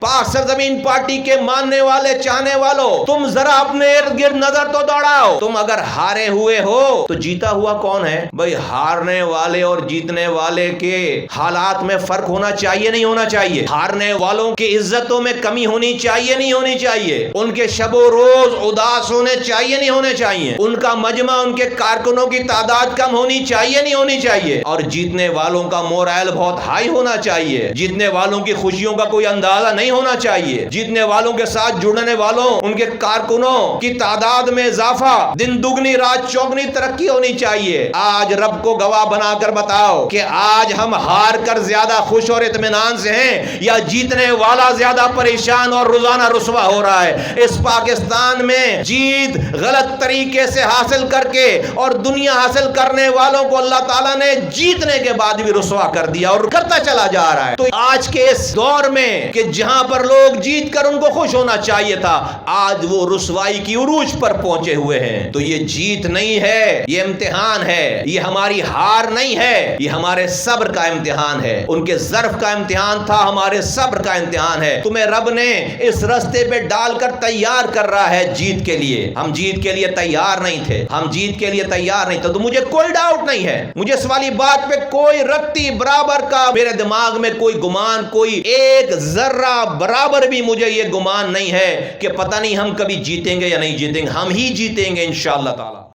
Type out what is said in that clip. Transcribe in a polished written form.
पाक सरजमीन पार्टी के मानने वाले चाहने वालों, तुम जरा अपने इर्द गिर्द नजर तो दौड़ाओ। तुम अगर हारे हुए हो तो जीता हुआ कौन है भाई? हारने वाले और जीतने वाले के हालात में फर्क होना चाहिए नहीं होना चाहिए? हारने वालों की इज्जतों में कमी होनी चाहिए नहीं होनी चाहिए? उनके शबो रोज उदास होने चाहिए नहीं होने चाहिए? उनका मजमा, उनके कारकुनों की तादाद कम होनी चाहिए नहीं होनी चाहिए? और जीतने वालों का मोरल बहुत हाई होना चाहिए। जीतने वालों की खुशियों का कोई अंदाजा नहीं होना चाहिए। जीतने वालों के साथ जुड़ने वालों, उनके कारकुनों की तादाद में इजाफा, दिन दुगनी रात चौगनी तरक्की होनी चाहिए। आज रब को गवाह बनाकर बताओ कि आज हम हार कर ज्यादा खुश और इत्मीनान से हैं या जीतने वाला ज्यादा परेशान और रोजाना रुसवा हो रहा है? इस पाकिस्तान में जीत गलत तरीके से हासिल करके और दुनिया हासिल करने वालों को अल्लाह ताला ने जीतने के बाद भी रुसवा कर दिया और करता चला जा रहा है। तो आज के इस दौर में कि जहां पर लोग जीत कर उनको खुश होना चाहिए था, आज वो रुसवाई की उरूज पर पहुंचे हुए हैं। तो ये जीत नहीं है, ये इम्तिहान है। ये हमारी हार नहीं है, ये हमारे सब्र का इम्तिहान है। उनके ज़र्फ का इम्तिहान था, हमारे सब्र का इम्तिहान है। तुम्हें रब ने इस रास्ते पे डालकर तैयार कर रहा है जीत के लिए। हम जीत के लिए तैयार नहीं थे, हम जीत के लिए तैयार नहीं थे। तो मुझे कोई डाउट नहीं है, मुझे इस वाली बात पे कोई रत्ती बराबर का मेरे दिमाग में कोई गुमान, कोई एक जर्रा बराबर भी मुझे ये गुमान नहीं है कि पता नहीं हम कभी जीतेंगे या नहीं जीतेंगे। हम ही जीतेंगे इंशाअल्लाह ताला।